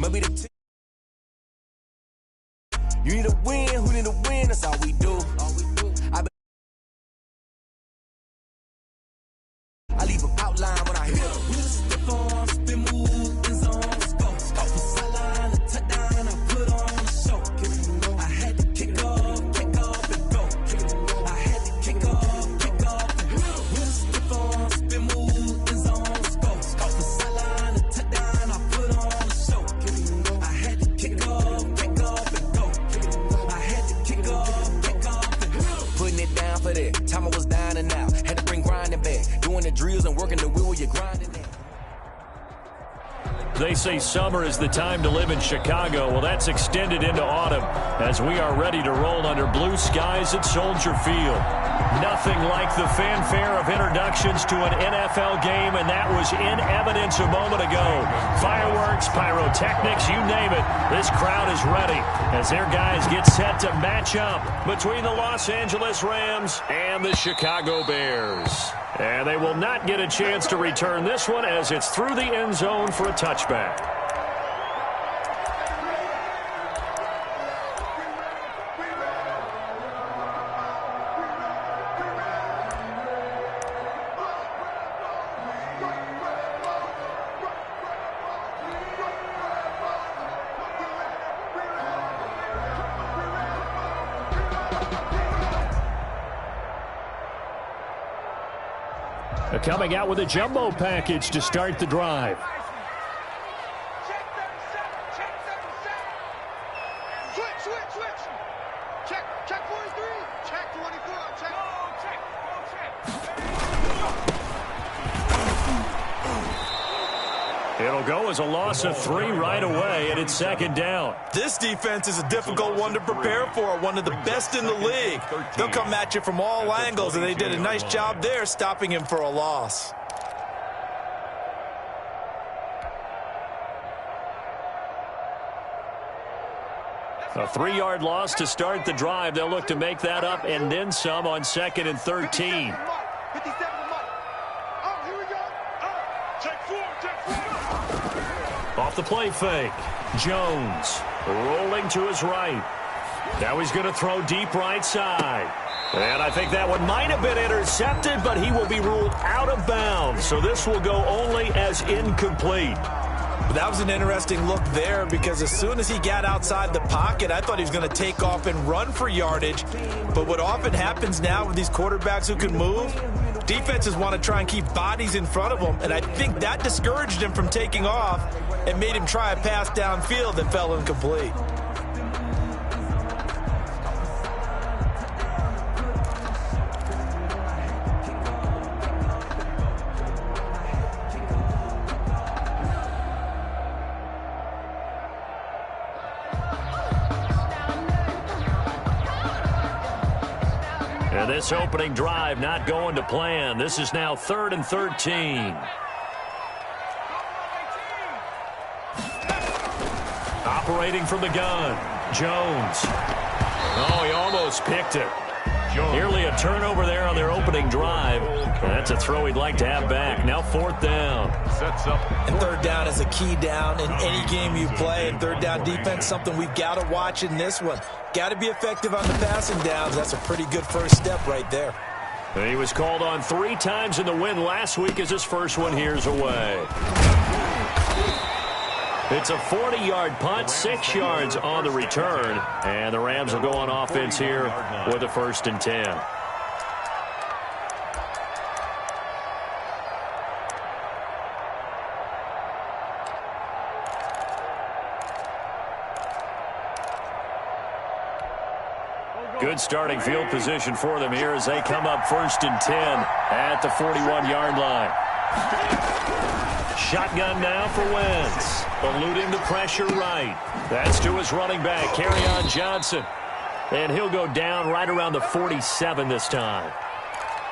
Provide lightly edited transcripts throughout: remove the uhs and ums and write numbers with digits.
Maybe the you need a win, who need a win? That's all we do. I leave an outline when I hit a step on, spin move, in zone, let's go. Off the sideline, a touchdown, I put on a show. I had to kick off and go. I had to kick off and go. Step on, spin move, in zone, let's go. Off the sideline, a touchdown, I put on a show. I had to kick off and go. I had to kick off and go. Putting it down for that. Time I was down and out. Had to bring grinding back. Doing the drills and working the wheel, you're grinding it. They say summer is the time to live in Chicago. Well, that's extended into autumn as we are ready to roll under blue skies at Soldier Field. Nothing like the fanfare of introductions to an NFL game, and that was in evidence a moment ago. Fireworks, pyrotechnics, you name it. This crowd is ready as their guys get set to match up between the Los Angeles Rams and the Chicago Bears. And they will not get a chance to return this one as it's through the end zone for a touchback. Coming out with a jumbo package to start the drive. It'll go as a loss of 3 right away, and it's second down. This defense is a difficult one to prepare for, one of the best in the league. They'll come at you from all angles, and they did a nice job there stopping him for a loss. A 3-yard loss to start the drive. They'll look to make that up and then some on 2nd and 13. Off the play fake. Jones rolling to his right. Now he's going to throw deep right side. And I think that one might have been intercepted, but he will be ruled out of bounds. So this will go only as incomplete. That was an interesting look there because as soon as he got outside the pocket, I thought he was going to take off and run for yardage. But what often happens now with these quarterbacks who can move, defenses want to try and keep bodies in front of them, and I think that discouraged him from taking off and made him try a pass downfield that fell incomplete. And this opening drive not going to plan. This is now 3rd and 13. Operating from the gun, Jones. Oh, he almost picked it. Nearly a turnover there on their opening drive. That's a throw he'd like to have back. Now 4th down. Sets up. And 3rd down is a key down in any game you play. And 3rd down defense, something we've got to watch in this one. Got to be effective on the passing downs. That's a pretty good first step right there. And he was called on 3 times in the win last week as his first one here's away. It's a 40-yard punt, 6 yards on the return. And the Rams will go on offense here with a 1st and 10. Good starting field position for them here as they come up 1st and 10 at the 41-yard line. Shotgun now for Wentz. Eluding the pressure right. That's to his running back, Kerryon Johnson. And he'll go down right around the 47 this time.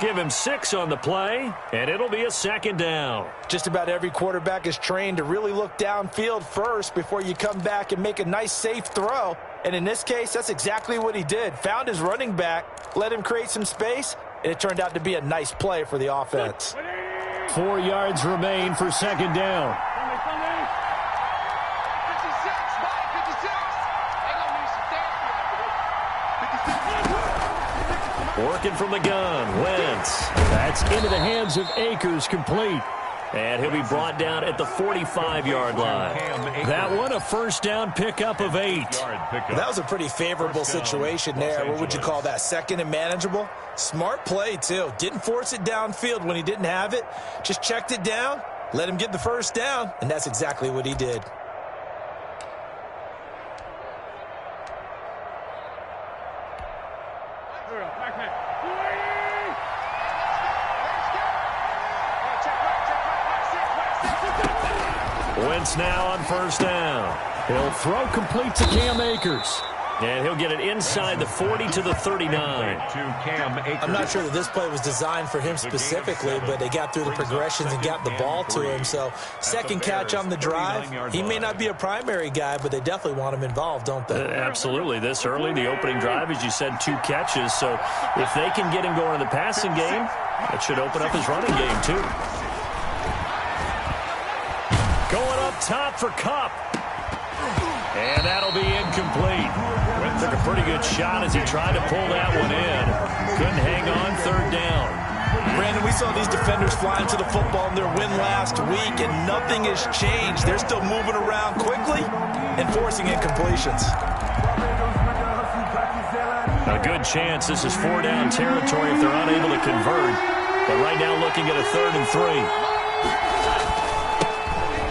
Give him 6 on the play, and it'll be a 2nd down. Just about every quarterback is trained to really look downfield first before you come back and make a nice, safe throw. And in this case, that's exactly what he did. Found his running back, let him create some space, and it turned out to be a nice play for the offense. 4 yards remain for 2nd down. Working from the gun, Wentz. That's into the hands of Akers, complete. And he'll be brought down at the 45-yard line. That one, a first down pickup of 8. That was a pretty favorable situation there. What would you call that? Second and manageable? Smart play, too. Didn't force it downfield when he didn't have it. Just checked it down, let him get the first down, and that's exactly what he did. Wentz now on first down. He'll throw complete to Cam Akers. And he'll get it inside the 40 to the 39. I'm not sure that this play was designed for him specifically, but they got through the progressions and got the ball to him. So second catch on the drive. He may not be a primary guy, but they definitely want him involved, don't they? Absolutely. This early, the opening drive, as you said, 2 catches. So if they can get him going in the passing game, that should open up his running game too. Going up top for Kupp. And that'll be incomplete. Took a pretty good shot as he tried to pull that one in. Couldn't hang on, third down. Brandon, we saw these defenders flying to the football in their win last week, and nothing has changed. They're still moving around quickly and forcing incompletions. A good chance this is 4-down territory if they're unable to convert. But right now looking at a 3rd and 3.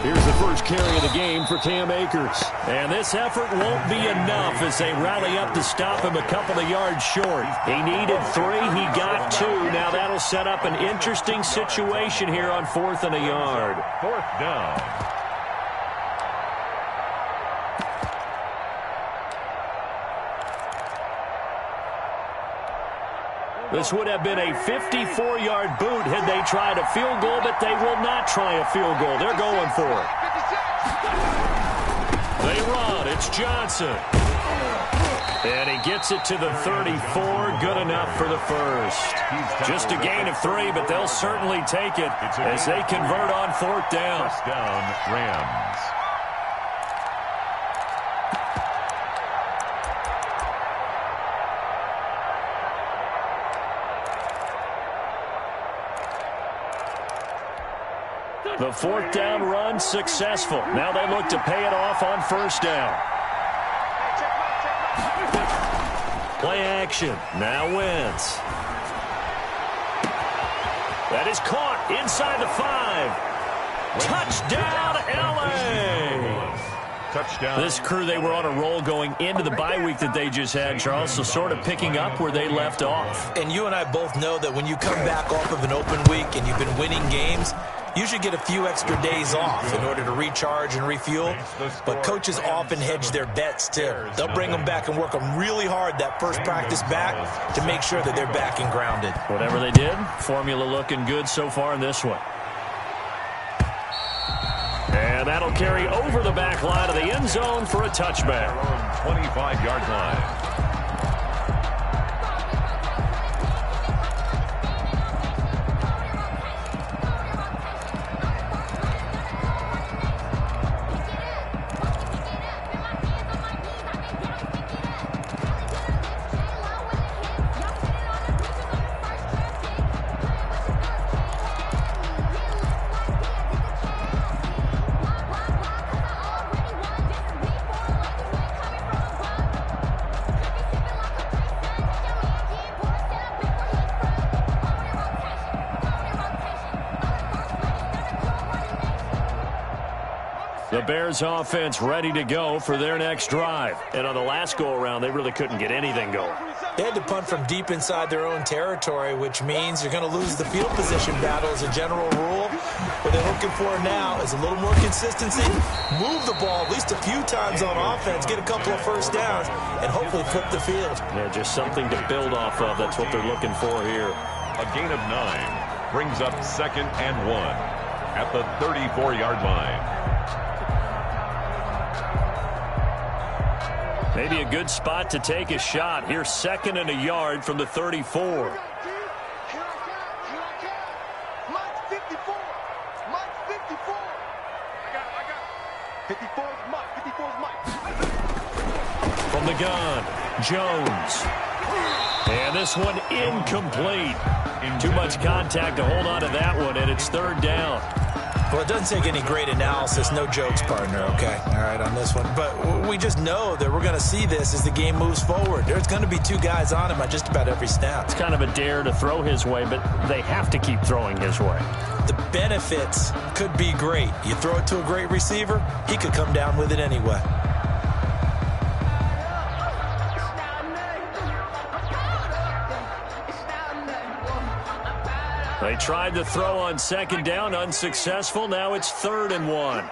Here's the first carry of the game for Cam Akers. And this effort won't be enough as they rally up to stop him a couple of yards short. He needed 3. He got 2. Now that'll set up an interesting situation here on 4th and a yard. 4th down. This would have been a 54-yard boot had they tried a field goal, but they will not try a field goal. They're going for it. They run. It's Johnson. And he gets it to the 34. Good enough for the first. Just a gain of 3, but they'll certainly take it as they convert on 4th down. First down, Rams. The 4th down run successful. Now they look to pay it off on first down. Play action. Now Wentz. That is caught inside the 5. Touchdown, L.A. Touchdown. This crew, they were on a roll going into the bye week that they just had, Charles, so sort of picking up where they left off. And you and I both know that when you come back off of an open week and you've been winning games, you should get a few extra days off in order to recharge and refuel. But coaches often hedge their bets, too. They'll bring them back and work them really hard that first practice back to make sure that they're back and grounded. Whatever they did, formula looking good so far in this one. And that'll carry over the back line of the end zone for a touchback. 25-yard line. The Bears offense ready to go for their next drive. And on the last go-around, they really couldn't get anything going. They had to punt from deep inside their own territory, which means you're going to lose the field position battle as a general rule. What they're looking for now is a little more consistency, move the ball at least a few times on offense, get a couple of first downs, and hopefully flip the field. Yeah, just something to build off of. That's what they're looking for here. A gain of 9 brings up 2nd and 1 at the 34-yard line. Maybe a good spot to take a shot. Here's 2nd and a yard from the 34. Mike's 54. Mike's 54. I got it. 54 is Mike. 54 is Mike. From the gun, Jones. And this one incomplete. Too much contact to hold on to that one, and it's third down. Well, it doesn't take any great analysis. No jokes, partner, okay? All right, on this one. But we just know that we're going to see this as the game moves forward. There's going to be two guys on him on just about every snap. It's kind of a dare to throw his way, but they have to keep throwing his way. The benefits could be great. You throw it to a great receiver, he could come down with it anyway. They tried to throw on second down, unsuccessful. Now it's 3rd and 1.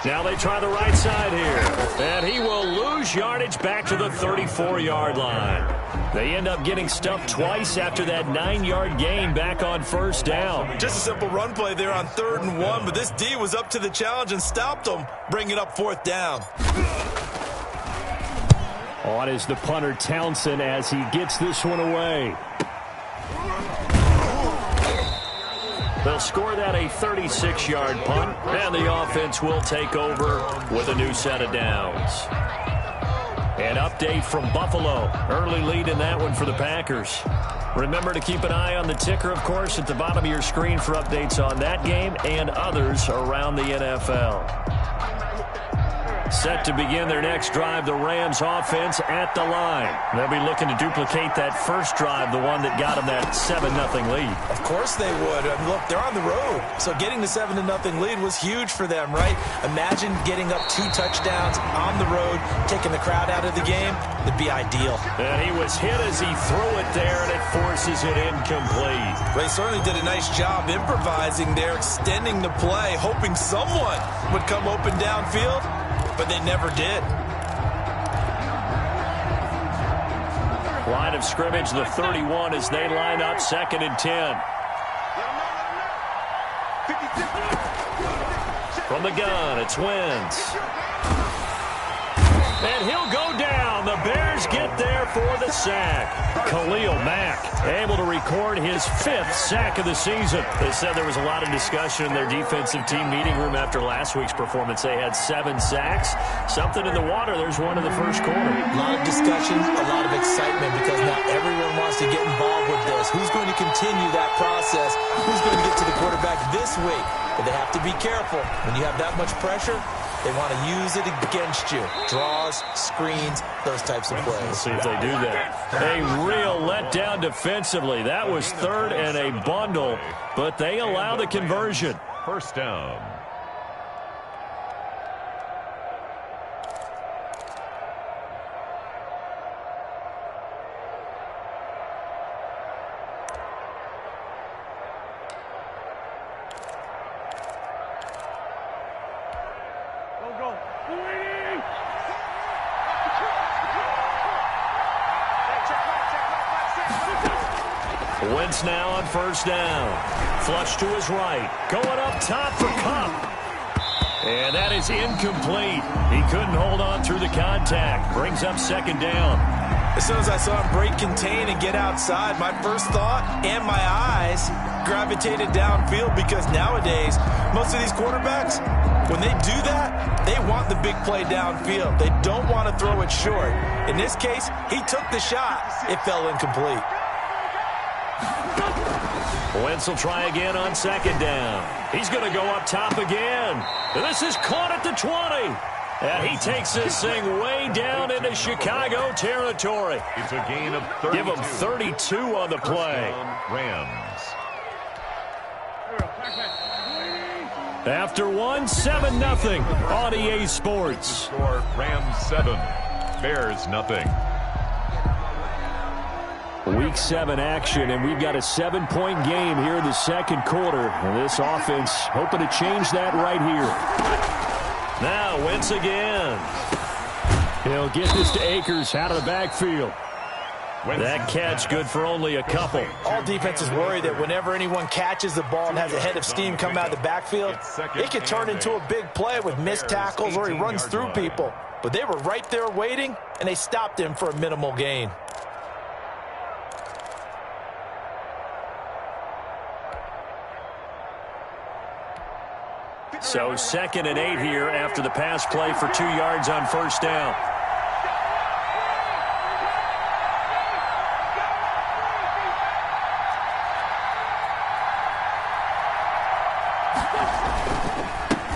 Now they try the right side here. And he will lose yardage back to the 34-yard line. They end up getting stuffed twice after that 9-yard gain back on first down. Just a simple run play there on 3rd and 1, but this D was up to the challenge and stopped him, bringing up 4th down. On is the punter Townsend as he gets this one away. They'll score that a 36-yard punt, and the offense will take over with a new set of downs. An update from Buffalo. Early lead in that one for the Packers. Remember to keep an eye on the ticker, of course, at the bottom of your screen for updates on that game and others around the NFL. Set to begin their next drive, the Rams offense at the line. They'll be looking to duplicate that first drive, the one that got them that 7-0 lead. Of course they would. I mean, look, they're on the road, so getting the 7-0 lead was huge for them, right? Imagine getting up 2 touchdowns on the road, taking the crowd out of the game. It'd be ideal. And he was hit as he threw it there, and it forces it incomplete. Well, he certainly did a nice job improvising there, extending the play, hoping someone would come open downfield. But they never did. Line of scrimmage, the 31 as they line up 2nd and 10. From the gun, it's Wentz. And he'll go down. The Bears get there for the sack. Khalil Mack able to record his 5th sack of the season. They said there was a lot of discussion in their defensive team meeting room after last week's performance. They had 7 sacks. Something in the water. There's one in the first quarter. A lot of discussion, a lot of excitement because now everyone wants to get involved with this. Who's going to continue that process? Who's going to get to the quarterback this week? But they have to be careful. When you have that much pressure, they want to use it against you. Draws, screens, those types of plays. Let's see if they do that. A real letdown defensively. That was 3rd and a bundle, but they allow the conversion. First down. Wentz now on first down. Flush to his right. Going up top for Kupp. And that is incomplete. He couldn't hold on through the contact. Brings up 2nd down. As soon as I saw him break contain and get outside, my first thought and my eyes gravitated downfield because nowadays, most of these quarterbacks, when they do that, they want the big play downfield. They don't want to throw it short. In this case, he took the shot. It fell incomplete. Wentz will try again on 2nd down. He's going to go up top again. This is caught at the 20. And he takes this thing way down into Chicago territory. It's a gain of 32. Give him 32 on the play. Rams. After 7-0 on EA Sports. Score Rams 7, Bears nothing. Week 7 action, and we've got a 7-point game here in the second quarter. And this offense hoping to change that right here. Now Wentz again. He'll get this to Akers out of the backfield. That catch good for only a couple. All defenses worry that whenever anyone catches the ball and has a head of steam come out of the backfield, it could turn into a big play with missed tackles or he runs through people. But they were right there waiting, and they stopped him for a minimal gain. So 2nd and 8 here after the pass play for 2 yards on first down.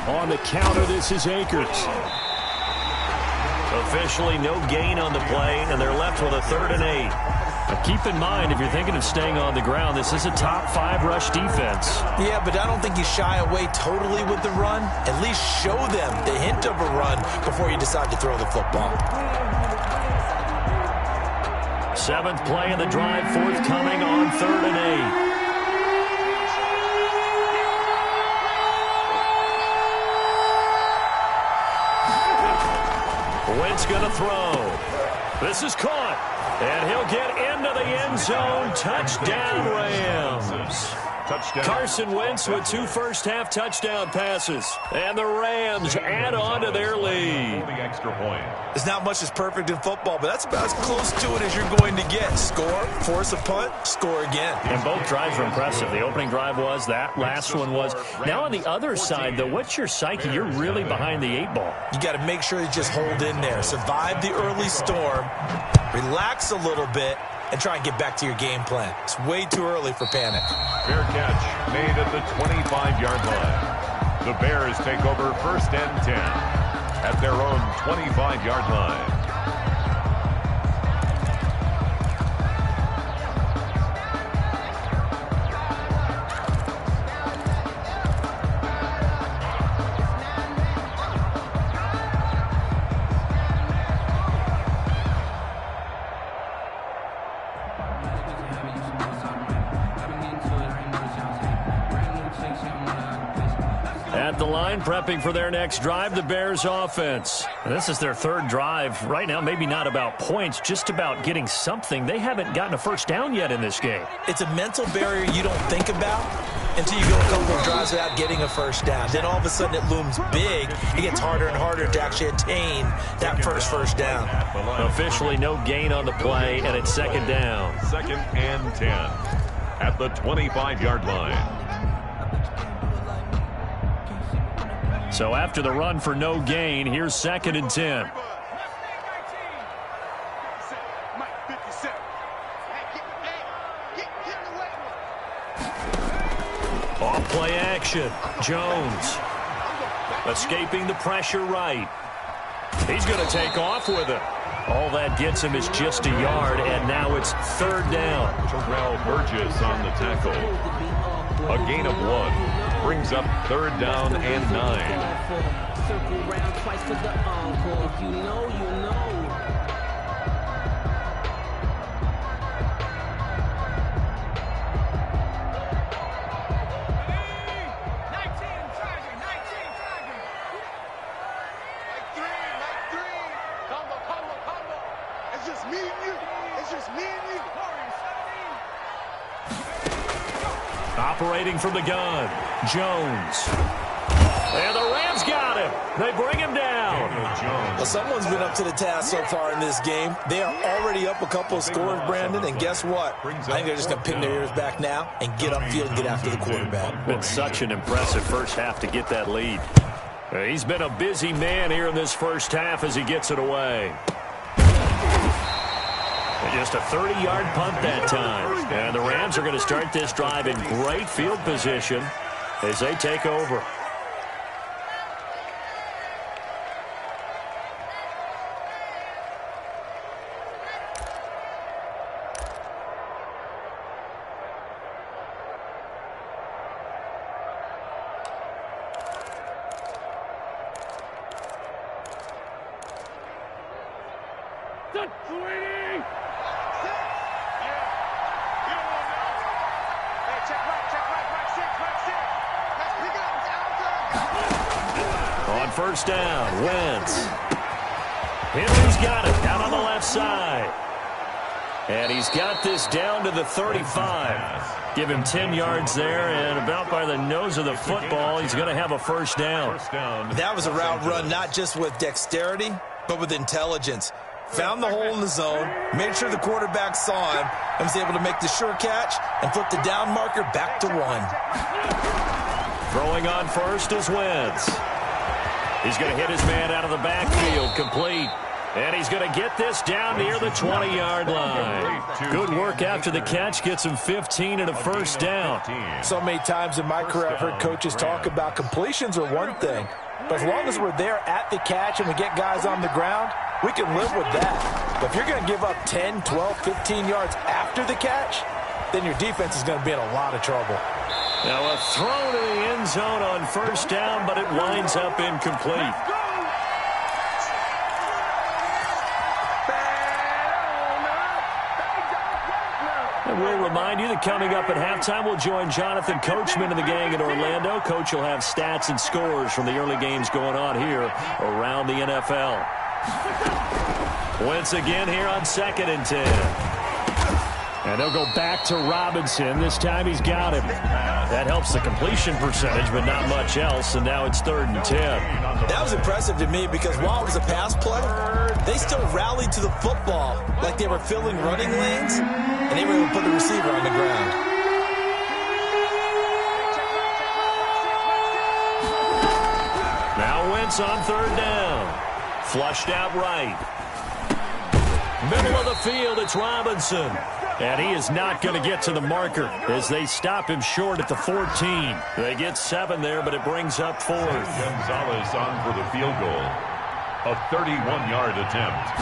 On the counter, this is Akers. Officially no gain on the play, and they're left with a 3rd and 8. Now keep in mind, if you're thinking of staying on the ground, this is a top 5 rush defense. Yeah, but I don't think you shy away totally with the run. At least show them the hint of a run before you decide to throw the football. 7th play of the drive, forthcoming on 3rd and 8. Wentz going to throw. This is caught. And he'll get into the end zone. Touchdown, Rams. Touchdown. Carson Wentz with 2 first-half touchdown passes. And the Rams add on to their lead. The extra point. There's not much that's perfect in football, but that's about as close to it as you're going to get. Score, force a punt, score again. And both drives were impressive. The opening drive was, that last one was. Now on the other side, though, what's your psyche? You're really behind the 8 ball. You got to make sure you just hold in there. Survive the early storm, relax a little bit, and try and get back to your game plan. It's way too early for panic. Fair catch made at the 25-yard line. The Bears take over 1st and 10 at their own 25-yard line. At the line, prepping for their next drive, the Bears offense. This is their 3rd drive. Right now, maybe not about points, just about getting something. They haven't gotten a first down yet in this game. It's a mental barrier you don't think about until you go a couple of drives without getting a first down. Then all of a sudden it looms big. It gets harder and harder to actually attain that first down. Officially no gain on the play, and it's 2nd down. 2nd and 10 at the 25-yard line. So after the run for no gain, here's 2nd and 10. Off play action. Jones escaping the pressure right. He's going to take off with it. All that gets him is just a yard, and now it's 3rd down. Terrell Burgess on the tackle. A gain of 1 brings up 3rd down and 9. Circle round twice for the encore. If you know, you know. It's just me and you. It's just me and you. Operating from the gun, Jones. And the Rams got him. They bring him down. Well, someone's been up to the task so far in this game. They are already up a couple of scores, Brandon, and guess what? I think they're just going to pin their ears back now and get upfield and get after the quarterback. Been such an impressive first half to get that lead. He's been a busy man here in this first half as he gets it away. Just a 30-yard punt that time. And the Rams are going to start this drive in great field position as they take over. On first down, Wentz. Henry's got it down on the left side. And he's got this down to the 35. Give him 10 yards there, and about by the nose of the football, he's going to have a first down. That was a route run not just with dexterity, but with intelligence. Found the hole in the zone, made sure the quarterback saw him, and was able to make the sure catch and flip the down marker back to 1. Throwing on first is Wentz. He's going to hit his man out of the backfield, complete. And he's going to get this down near the 20-yard line. Good work after the catch. Gets him 15 and a first down. So many times in my career I've heard coaches talk about completions are one thing. But as long as we're there at the catch and we get guys on the ground, we can live with that. But if you're going to give up 10, 12, 15 yards after the catch, then your defense is going to be in a lot of trouble. Now a throw to the end zone on first down, but it winds up incomplete. And we'll remind you that coming up at halftime, we'll join Jonathan Coachman and the gang in Orlando. Coach will have stats and scores from the early games going on here around the NFL. Wentz again here on 2nd and 10. And they'll go back to Robinson. This time he's got him. That helps the completion percentage, but not much else. And now it's 3rd and 10. That was impressive to me because while it was a pass play, they still rallied to the football like they were filling running lanes, and they were able to put the receiver on the ground. Now Wentz on 3rd down. Flushed out right. Middle of the field, it's Robinson. And he is not going to get to the marker as they stop him short at the 14. They get 7 there, but it brings up 4. Gonzalez on for the field goal. A 31-yard attempt.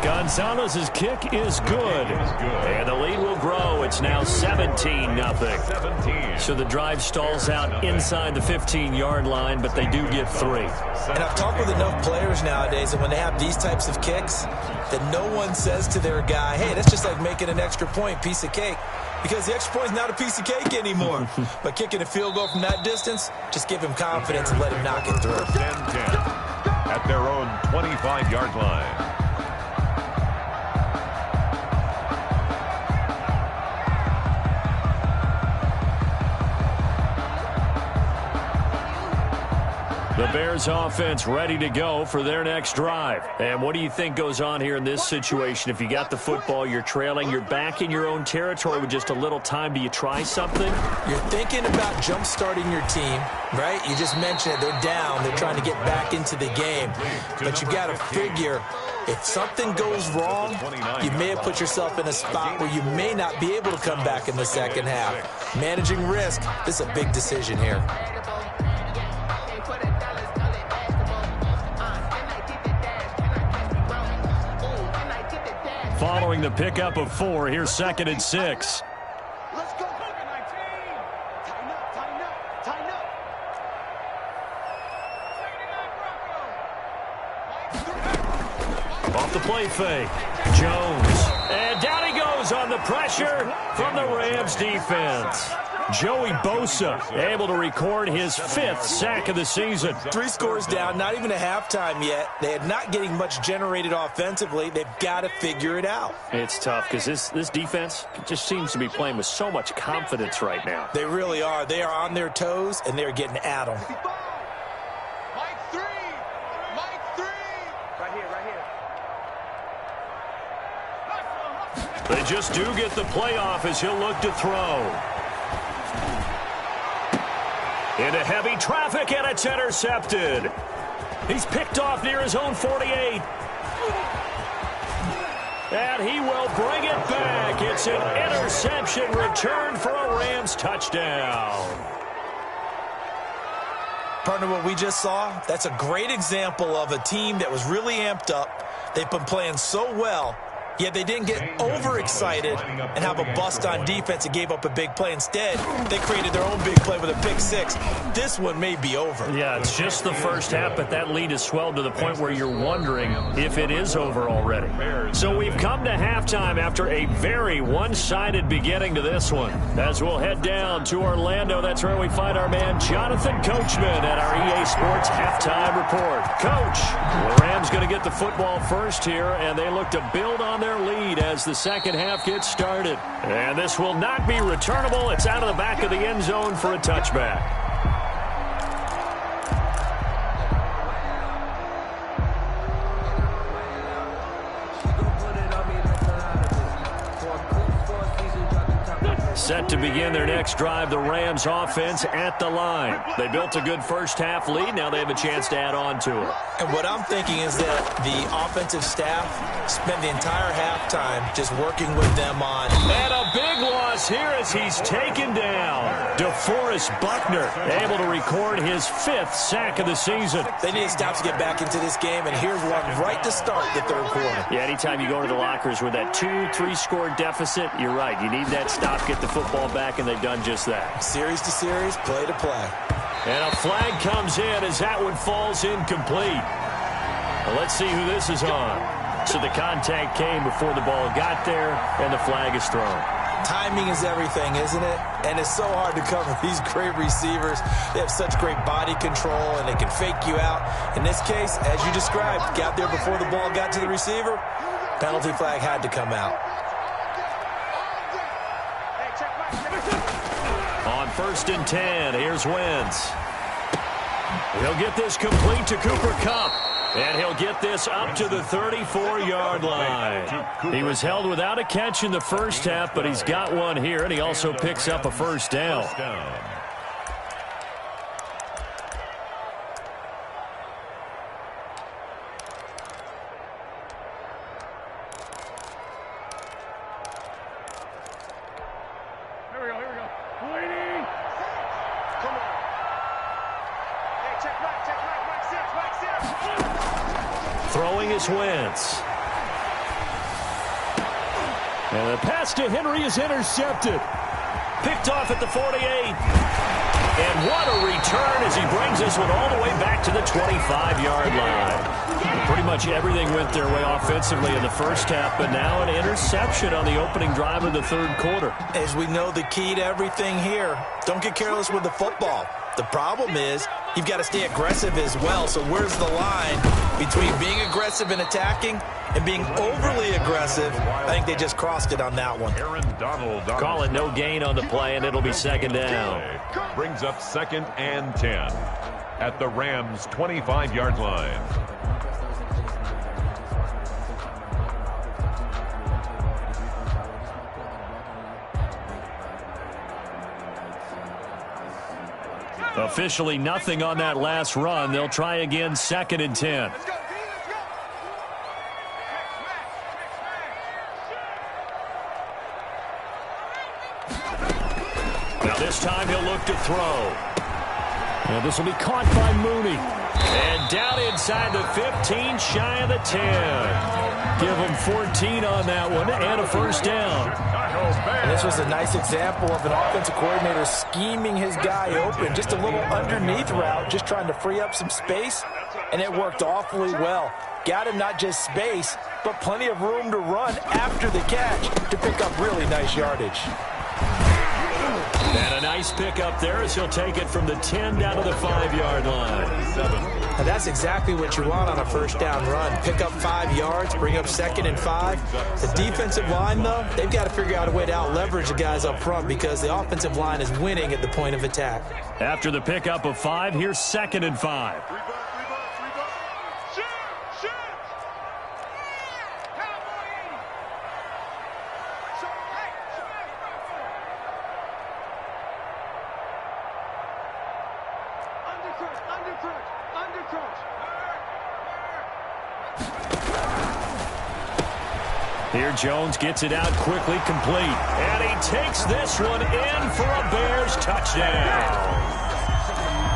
Gonzalez's kick is good. And the lead will grow. It's now 17-0. So the drive stalls out inside the 15-yard line, but they do get 3. And I've talked with enough players nowadays that when they have these types of kicks, that no one says to their guy, hey, that's just like making an extra point, piece of cake. Because the extra point is not a piece of cake anymore. But kicking a field goal from that distance, just give him confidence and let him knock it through. 1st and 10 at their own 25-yard line. The Bears offense ready to go for their next drive. And what do you think goes on here in this situation? If you got the football, you're trailing, you're back in your own territory with just a little time. Do you try something? You're thinking about jump-starting your team, right? You just mentioned it. They're down. They're trying to get back into the game. But you got to figure if something goes wrong, you may have put yourself in a spot where you may not be able to come back in the second half. Managing risk, this is a big decision here. Following the pickup of 4, here's 2nd and 6. Let's go. Tighten up, tighten up, tighten up. Off the play fake. Jones. And down he goes on the pressure from the Rams defense. Joey Bosa able to record his 5th sack of the season. 3 scores down, not even a halftime yet. They are not getting much generated offensively. They've got to figure it out. It's tough because this defense just seems to be playing with so much confidence right now. They really are. They are on their toes, and they're getting at them. Mike 3. Mike 3. Right here. They just do get the playoff as he'll look to throw. Into heavy traffic, and it's intercepted. He's picked off near his own 48. And he will bring it back. It's an interception return for a Rams touchdown. Partner, what we just saw, that's a great example of a team that was really amped up. They've been playing so well, yet they didn't get overexcited and have a bust on defense and gave up a big play. Instead, they created their own big play with a pick 6. This one may be over. Yeah, it's just the first half, but that lead has swelled to the point where you're wondering if it is over already. So we've come to halftime after a very one-sided beginning to this one. As we'll head down to Orlando, that's where we find our man Jonathan Coachman at our EA Sports Halftime Report. Coach, the Rams going to get the football first here, and they look to build on their lead as the second half gets started. And this will not be returnable. It's out of the back of the end zone for a touchback. Set to begin their next drive, the Rams offense at the line. They built a good first-half lead. Now they have a chance to add on to it. And what I'm thinking is that the offensive staff spent the entire halftime just working with them on. And a big loss here as he's taken down. DeForest Buckner able to record his 5th sack of the season. They need stops to get back into this game, and here's one right to start the third quarter. Yeah, anytime you go to the lockers with that 2-3 score deficit, you're right. You need that stop, get the football back, and they've done just that. Series to series, play to play. And a flag comes in as that one falls incomplete. Well, let's see who this is on. So the contact came before the ball got there, and the flag is thrown. Timing is everything, isn't it? And it's so hard to cover these great receivers. They have such great body control, and they can fake you out. In this case, as you described, got there before the ball got to the receiver. Penalty flag had to come out. On 1st and 10, here's Wentz. He'll get this complete to Cooper Kupp. And he'll get this up to the 34-yard line. He was held without a catch in the first half, but he's got one here, and he also picks up a first down. Throwing is Wentz. And the pass to Henry is intercepted. Picked off at the 48. And what a return as he brings this one all the way back to the 25-yard line. Pretty much everything went their way offensively in the first half, but now an interception on the opening drive of the third quarter. As we know, the key to everything here, don't get careless with the football. The problem is you've got to stay aggressive as well. So where's the line between being aggressive and attacking and being overly aggressive? I think they just crossed it on that one. Call it no gain on the play, and it'll be second down. Brings up 2nd and 10 at the Rams' 25-yard line. Officially nothing on that last run. They'll try again, 2nd and 10. Now this time he'll look to throw. And this will be caught by Mooney. And down inside the 15, shy of the 10. Give him 14 on that one and a first down. And this was a nice example of an offensive coordinator scheming his guy open. Just a little underneath route, just trying to free up some space, and it worked awfully well. Got him not just space, but plenty of room to run after the catch to pick up really nice yardage. And a nice pick up there as he'll take it from the 10 down to the 5-yard line. And that's exactly what you want on a first down run. Pick up 5 yards, bring up 2nd and 5. The defensive line, though, they've got to figure out a way to out-leverage the guys up front because the offensive line is winning at the point of attack. After the pickup of 5, here's 2nd and 5. Here Jones gets it out quickly, complete. And he takes this one in for a Bears touchdown.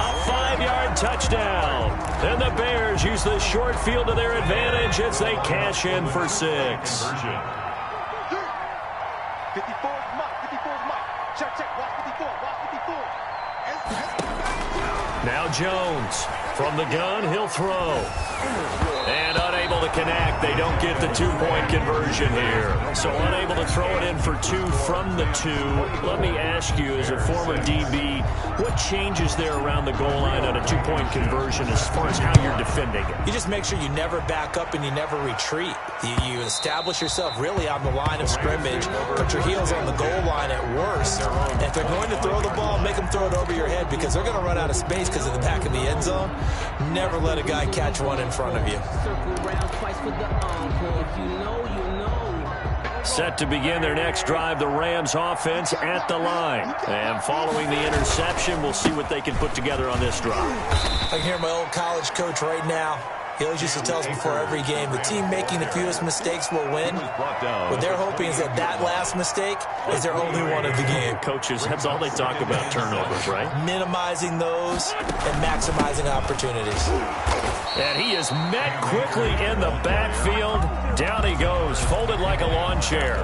A 5-yard touchdown. And the Bears use the short field to their advantage as they cash in for 6. 54 Check, watch 54, watch 54. Now Jones. From the gun, he'll throw. And unable to connect. They don't get the 2-point conversion here. So unable to throw it in for 2 from the 2. Let me ask you, as a former DB, what changes there around the goal line on a 2-point conversion as far as how you're defending it? You just make sure you never back up and you never retreat. You establish yourself really on the line of scrimmage, put your heels on the goal line at worst. And if they're going to throw the ball, make them throw it over your head because they're going to run out of space because of the back of the end zone. Never let a guy catch one in front of you. Circle round twice for the encore. If you know, you know. Set to begin their next drive, the Rams offense at the line. And following the interception, we'll see what they can put together on this drive. I can hear my old college coach right now. He always used to tell us before every game, the team making the fewest mistakes will win. What they're hoping is that last mistake is their only one of the game. Coaches, that's all they talk about, turnovers, right? Minimizing those and maximizing opportunities. And he is met quickly in the backfield. Down he goes, folded like a lawn chair.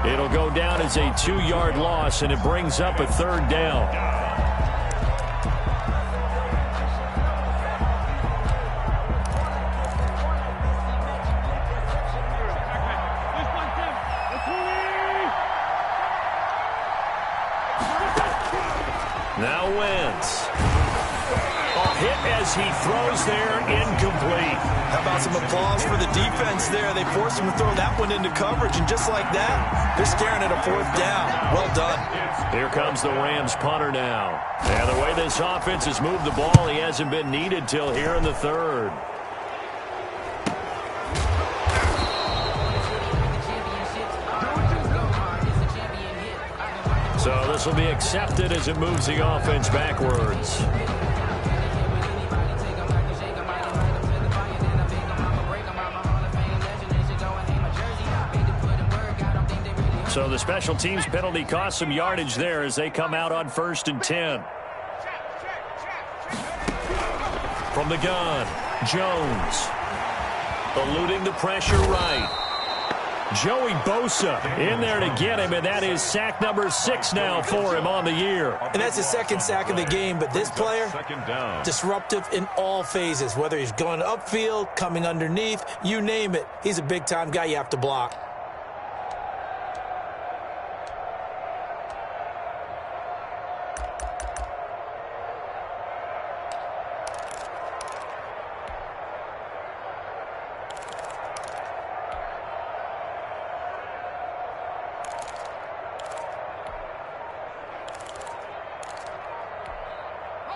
It'll go down as a 2-yard loss, and it brings up a 3rd down. Now Wentz. Hit as he throws there, incomplete. How about some applause for the defense there? They forced him to throw that one into coverage, and just like that, they're staring at a 4th down. Well done. Here comes the Rams punter now. And the way this offense has moved the ball, he hasn't been needed till here in the 3rd. So this will be accepted as it moves the offense backwards. So the special teams penalty cost some yardage there as they come out on 1st and 10. From the gun, Jones. Eluding the pressure right. Joey Bosa in there to get him, and that is sack number 6 now for him on the year. And that's his 2nd sack of the game, but this player, disruptive in all phases, whether he's going upfield, coming underneath, you name it. He's a big-time guy you have to block.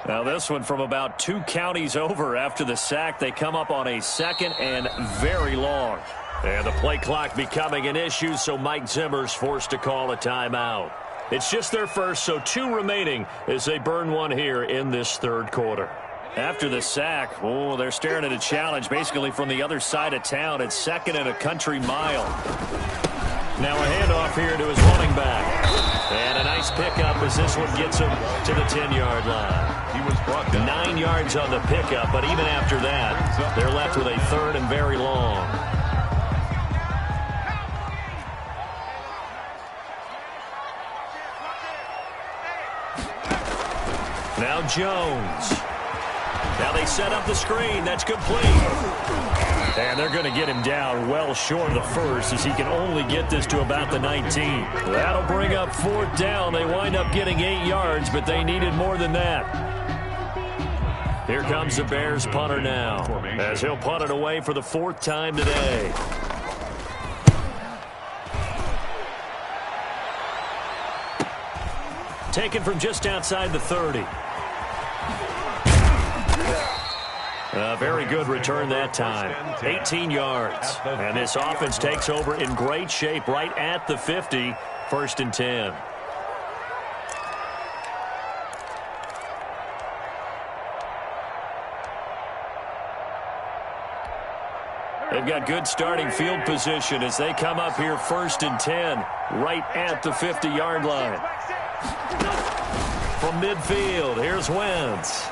Now this one from about 2 counties over after the sack. They come up on a 2nd and very long. And the play clock becoming an issue, so Mike Zimmer's forced to call a timeout. It's just their first, so 2 remaining as they burn one here in this 3rd quarter. After the sack, they're staring at a challenge basically from the other side of town. It's 2nd and a country mile. Now a handoff here to his running back. And a nice pickup as this one gets him to the 10-yard line. He was brought down. 9 yards on the pickup, but even after that, they're left with a 3rd and very long. Now Jones. Now they set up the screen. That's complete. And they're going to get him down well short of the 1st as he can only get this to about the 19. That'll bring up 4th down. They wind up getting 8 yards, but they needed more than that. Here comes the Bears punter now as he'll punt it away for the 4th time today. Taken from just outside the 30. A very good return that time. 18 yards. And this offense takes over in great shape right at the 50. 1st and 10. They've got good starting field position as they come up here 1st and 10 right at the 50-yard line. From midfield, here's Wentz.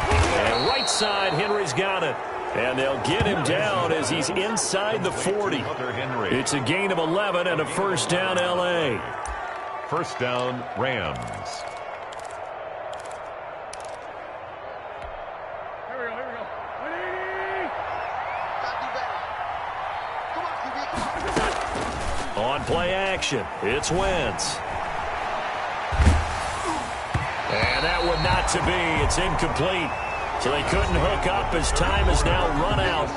And right side, Henry's got it. And they'll get him down as he's inside the 40. It's a gain of 11 and a 1st down, L.A. 1st down, Rams. Here we go. On play action, it's Wentz. And that one not to be. It's incomplete. So they couldn't hook up as time has now run out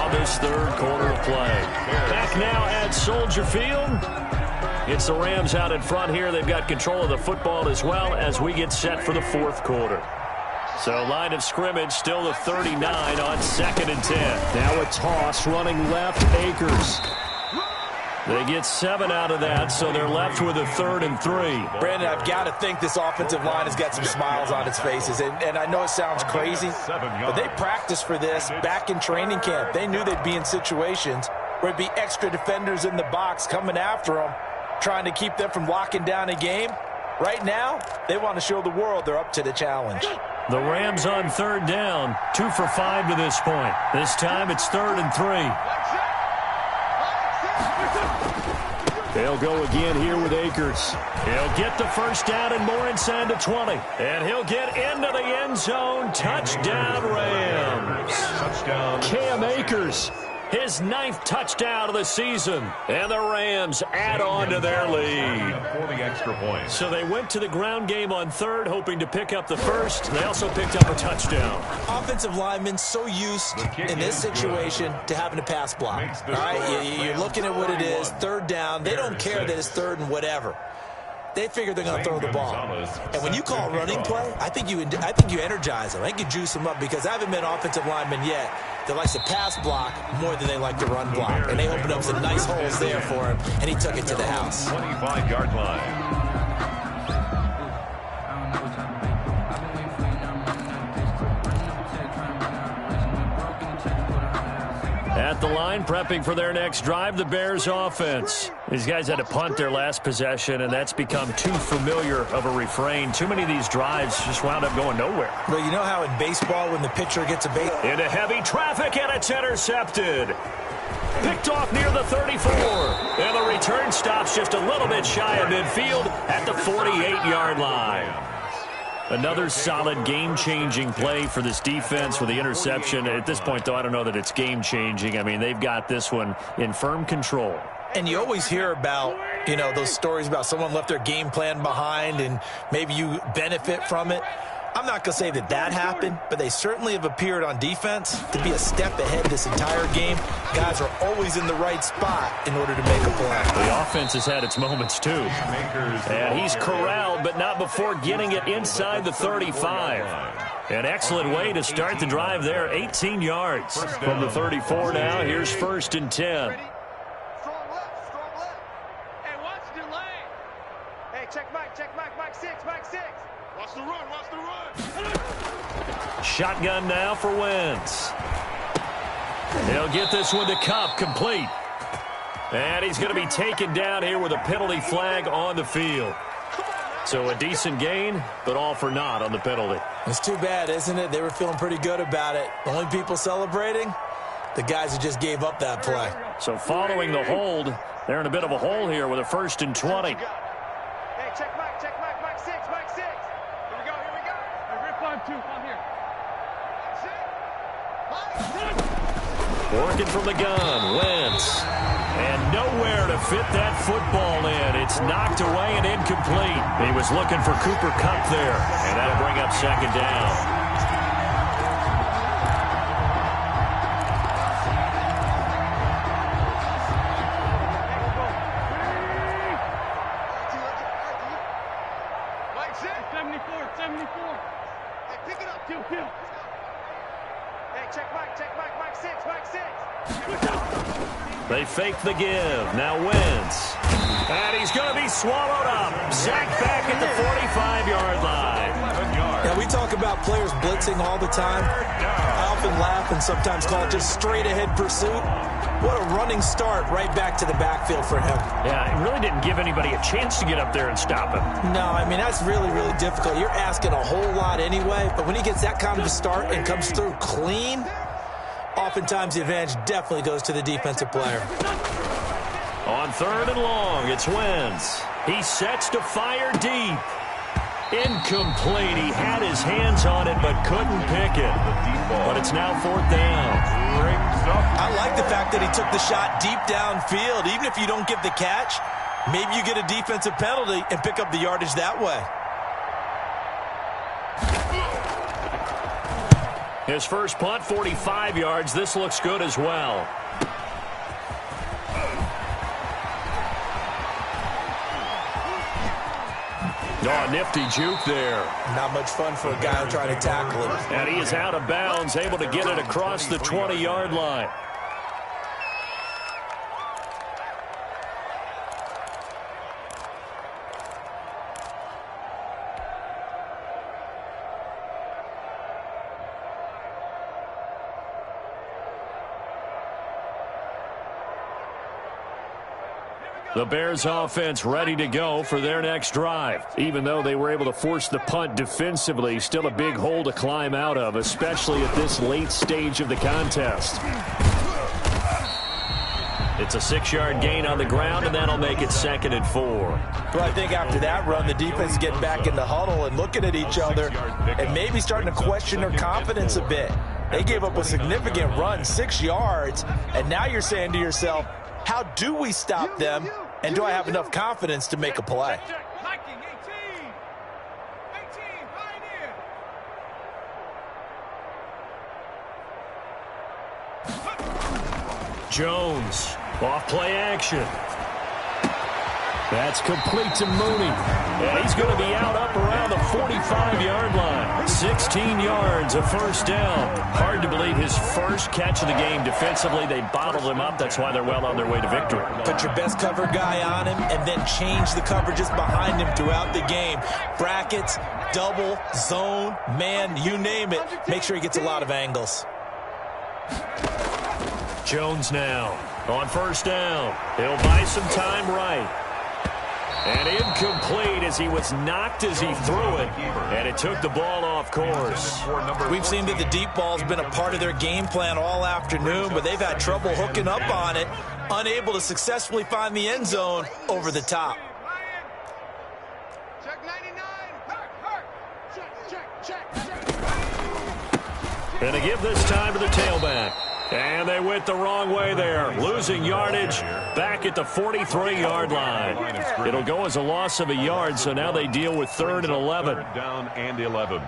on this 3rd quarter of play. Back now at Soldier Field. It's the Rams out in front here. They've got control of the football as well as we get set for the 4th quarter. So line of scrimmage still the 39 on 2nd and 10. Now a toss running left, Akers. They get 7 out of that, so they're left with a 3rd and 3. Brandon, I've got to think this offensive line has got some smiles on its faces. And I know it sounds crazy, but they practiced for this back in training camp. They knew they'd be in situations where it'd be extra defenders in the box coming after them, trying to keep them from locking down a game. Right now, they want to show the world they're up to the challenge. The Rams on 3rd down, 2 for 5 to this point. This time it's 3rd and 3. They'll go again here with Akers. He'll get the first down and more inside the 20. And he'll get into the end zone. Touchdown, Rams. Touchdown. Cam Akers, his 9th touchdown of the season. And the Rams add on to their lead. For the extra point. So they went to the ground game on 3rd, hoping to pick up the first. They also picked up a touchdown. Offensive linemen so used in this situation to having a pass block. All right, you're looking at what it is, 3rd down. They don't care that it's 3rd and whatever. They figure they're going to throw the ball. And when you call running play, I think you energize them. I think you juice them up because I haven't met an offensive lineman yet that likes to pass block more than they like to run block. And they opened up some nice holes there for him, and he took it to the house. 25-yard line. At the line, prepping for their next drive, the Bears offense. These guys had to punt their last possession, and that's become too familiar of a refrain. Too many of these drives just wound up going nowhere. Well, you know how in baseball when the pitcher gets a base... Into heavy traffic, and it's intercepted. Picked off near the 34. And the return stops just a little bit shy of midfield at the 48-yard line. Another solid game-changing play for this defense with the interception. At this point, though, I don't know that it's game-changing. I mean, they've got this one in firm control. And you always hear about, you know, those stories about someone left their game plan behind and maybe you benefit from it. I'm not going to say that that happened, but they certainly have appeared on defense to be a step ahead this entire game. Guys are always in the right spot in order to make a play. The offense has had its moments, too. And he's corralled, but not before getting it inside the 35. An excellent way to start the drive there, 18 yards. From the 34 now, here's 1st and 10. Strong left, strong left. Hey, watch the lane. Hey, check Mike 6, Mike 6. Watch the run, watch the run. Shotgun now for Wentz. He'll get this one to Kupp, complete. And he's going to be taken down here with a penalty flag on the field. So a decent gain, but all for naught on the penalty. It's too bad, isn't it? They were feeling pretty good about it. The only people celebrating, the guys who just gave up that play. So following the hold, they're in a bit of a hole here with a 1st and 20. Hey, check Mike 6, Mike 6. Here we go. Hey, rip 5-2, come here. Working from the gun, Wentz. And nowhere to fit that football in. It's knocked away and incomplete. He was looking for Cooper Kupp there, and that'll bring up 2nd down. They fake the give. Now Wentz. And he's going to be swallowed up. Sacked back at the 45-yard line. Now, we talk about players blitzing all the time. I often laugh and sometimes call it just straight-ahead pursuit. What a running start right back to the backfield for him. Yeah, it really didn't give anybody a chance to get up there and stop him. No, I mean, that's really, really difficult. You're asking a whole lot anyway, but when he gets that kind of a start and comes through clean, oftentimes the advantage definitely goes to the defensive player. On 3rd and long, it's Wentz. He sets to fire deep. Incomplete. He had his hands on it but couldn't pick it. But it's now 4th down. I like the fact that he took the shot deep downfield. Even if you don't get the catch, maybe you get a defensive penalty and pick up the yardage that way. His first punt, 45 yards. This looks good as well. Oh, nifty juke there. Not much fun for a guy trying to tackle him. And he is out of bounds, able to get it across the 20-yard line. The Bears offense ready to go for their next drive. Even though they were able to force the punt defensively, still a big hole to climb out of, especially at this late stage of the contest. It's a 6-yard gain on the ground, and that'll make it 2nd and 4. Well, I think after that run, the defense get back in the huddle and looking at each other and maybe starting to question their confidence a bit. They gave up a significant run, 6 yards, and now you're saying to yourself, how do we stop them, and do I have enough confidence to make a play? Jones, off play action. That's complete to Mooney. And he's going to be out up around the 45-yard line. 16 yards, a first down. Hard to believe his first catch of the game defensively. They bottled him up. That's why they're well on their way to victory. Put your best cover guy on him and then change the coverages behind him throughout the game. Brackets, double, zone, man, you name it. Make sure he gets a lot of angles. Jones now on first down. He'll buy some time right. And incomplete as he was knocked as he threw it. And it took the ball off course. We've seen that the deep ball's been a part of their game plan all afternoon, but they've had trouble hooking up on it, unable to successfully find the end zone over the top. Check 99. Check. And they give this time to the tailback. And they went the wrong way there, losing yardage back at the 43-yard line. It'll go as a loss of a yard, so now they deal with 3rd and 11. Down and 11.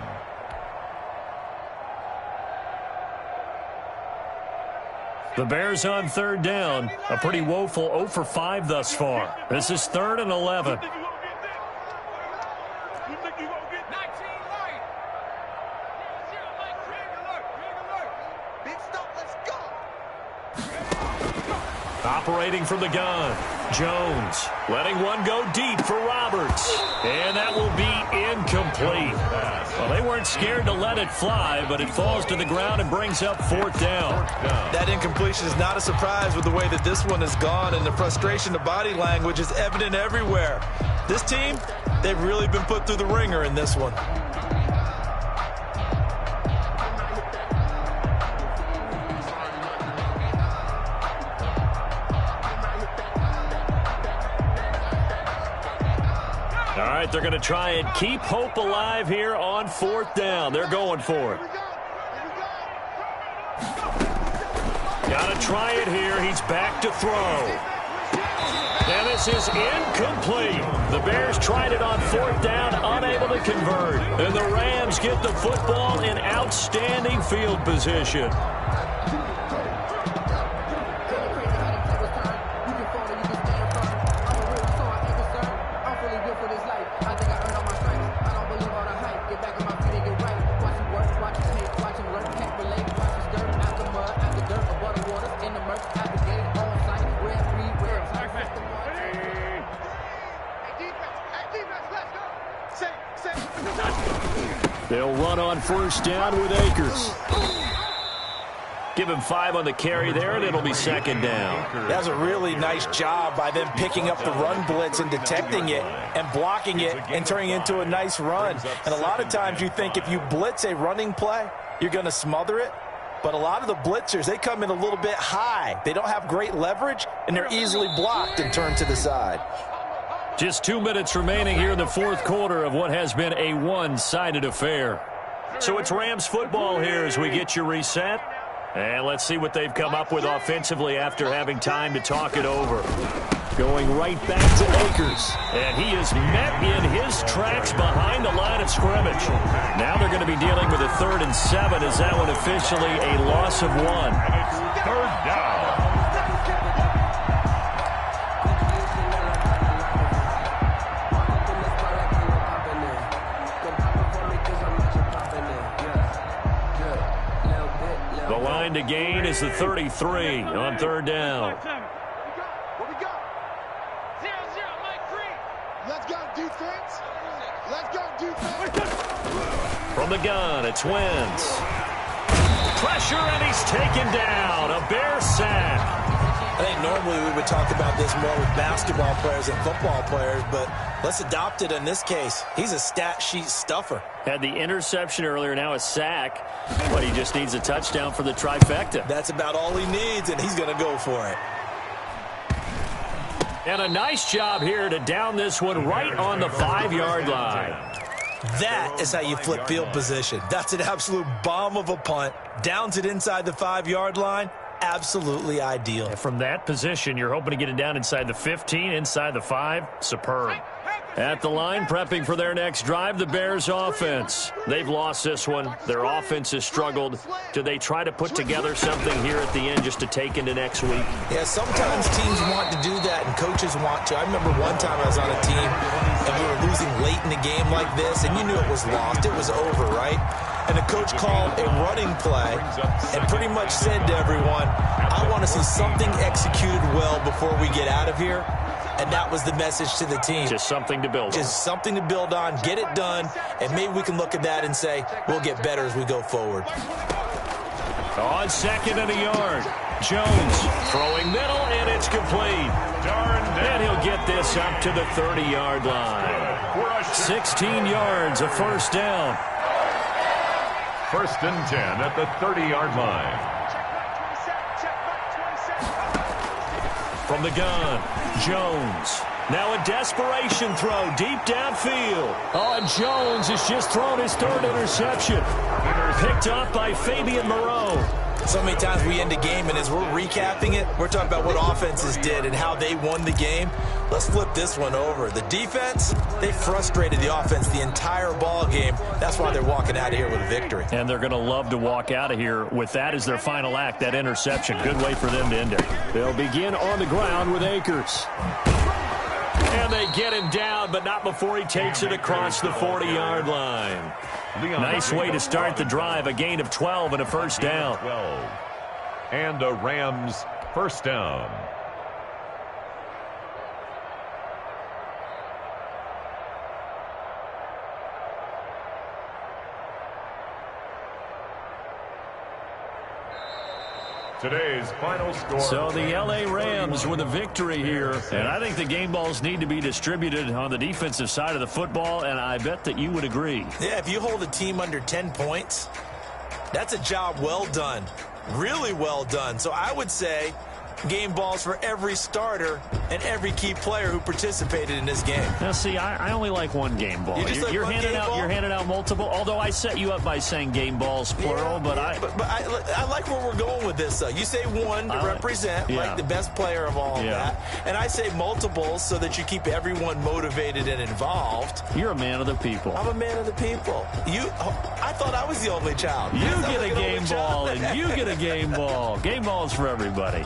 The Bears on 3rd down, a pretty woeful 0 for 5 thus far. This is 3rd and 11. Operating from the gun, Jones letting one go deep for Roberts. And that will be incomplete. Well, they weren't scared to let it fly, but it falls to the ground and brings up 4th down. That incompletion is not a surprise with the way that this one has gone, and the frustration of body language is evident everywhere. This team, they've really been put through the ringer in this one. All right, they're going to try and keep hope alive here on 4th down. They're going for it. Got to try it here. He's back to throw. And this is incomplete. The Bears tried it on 4th down, unable to convert. And the Rams get the football in outstanding field position. They'll run on 1st down with Akers. Give him 5 on the carry there, and it'll be 2nd down. That's a really nice job by them picking up the run blitz and detecting it and blocking it and turning it into a nice run. And a lot of times you think if you blitz a running play, you're going to smother it. But a lot of the blitzers, they come in a little bit high. They don't have great leverage, and they're easily blocked and turned to the side. Just 2 minutes remaining here in the 4th quarter of what has been a one-sided affair. So it's Rams football here as we get you reset. And let's see what they've come up with offensively after having time to talk it over. Going right back to Akers. And he is met in his tracks behind the line of scrimmage. Now they're going to be dealing with a 3rd and 7. Is that one officially a loss of 1? 3rd down. The line to gain is the 33 on 3rd down. What we got? 0-0, Mike Green. Let's go defense. Let's go defense. From the gun, it's Wentz. Pressure, and he's taken down. A Bear sack. I think normally we would talk about this more with basketball players and football players, but let's adopt it in this case. He's a stat sheet stuffer. Had the interception earlier, now a sack, but he just needs a touchdown for the trifecta. That's about all he needs, and he's going to go for it. And a nice job here to down this one right on the 5-yard line. That is how you flip field position. That's an absolute bomb of a punt. Downs it inside the 5-yard line. Absolutely ideal. And from that position, you're hoping to get it down inside the 15, inside the 5. Superb. At the line, prepping for their next drive, the Bears offense. They've lost this one. Their offense has struggled. Do they try to put together something here at the end just to take into next week? Yeah, sometimes teams want to do that and coaches want to. I remember one time I was on a team and we were losing late in the game like this, and you knew it was lost. It was over, right? And the coach called a running play and pretty much said to everyone, I want to see something executed well before we get out of here. And that was the message to the team. Just something to build on. Just something to build on, get it done, and maybe we can look at that and say, we'll get better as we go forward. On 2nd and a yard, Jones throwing middle, and it's complete. And he'll get this up to the 30-yard line. 16 yards, a first down. 1st and 10 at the 30-yard line. From the gun, Jones. Now a desperation throw deep downfield. Oh, and Jones has just thrown his 3rd interception. Picked up by Fabian Moreau. So many times we end a game, and as we're recapping it, we're talking about what offenses did and how they won the game. Let's flip this one over. The defense, they frustrated the offense the entire ball game. That's why they're walking out of here with a victory. And they're going to love to walk out of here with that as their final act, that interception. Good way for them to end it. They'll begin on the ground with Akers. And they get him down, but not before he takes it across the 40-yard line. Nice way to start the drive. A gain of 12 and a first down. And a Rams first down. Today's final score. So the L.A. Rams with a victory here. And I think the game balls need to be distributed on the defensive side of the football, and I bet that you would agree. Yeah, if you hold a team under 10 points, that's a job well done. Really well done. So I would say game balls for every starter and every key player who participated in this game. Now, see, I only like one game ball. You're handing out multiple, although I set you up by saying game balls, plural, yeah, but I like where we're going with this, though. You say one to represent, like the best player of all of that, and I say multiples so that you keep everyone motivated and involved. You're a man of the people. I'm a man of the people. I thought I was the only child. You get a game ball, and you get a game ball. Game balls for everybody.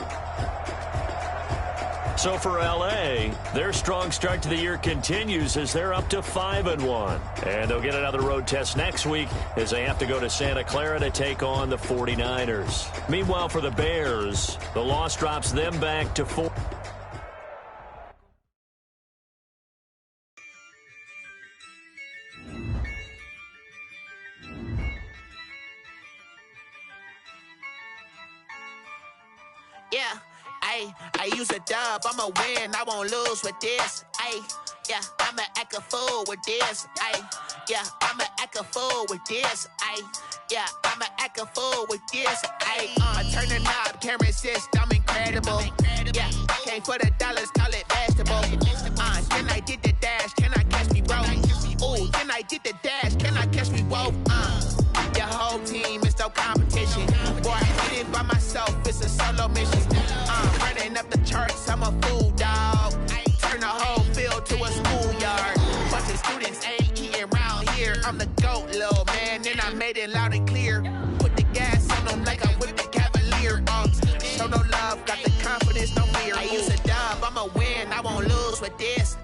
So for L.A., their strong start to the year continues as they're up to 5-1. And they'll get another road test next week as they have to go to Santa Clara to take on the 49ers. Meanwhile, for the Bears, the loss drops them back to 4. Yeah. I use a dub, I'ma win, I won't lose with this. Yeah, I'ma act a fool with this. Yeah, I'ma act a fool with this. Yeah, I'ma act a fool with this. I turn the knob, camera assist, I'm incredible. Yeah, came for the dollars, call it vegetable. Then I did the dash, can I catch me, bro? Ooh, then I did the dash, can I catch me, whoa? Your whole team is no competition. Boy, I did it by myself, it's a solo mission. Running up the charts, I'm a fool, dog. Turn the whole field to a schoolyard. Bunch of students ain't eating round here. I'm the GOAT, little man, and I made it loud and clear. Put the gas on them like I'm with the Cavalier. Show no love, got the confidence, no fear. I use a dub, I'ma win, I won't lose with this.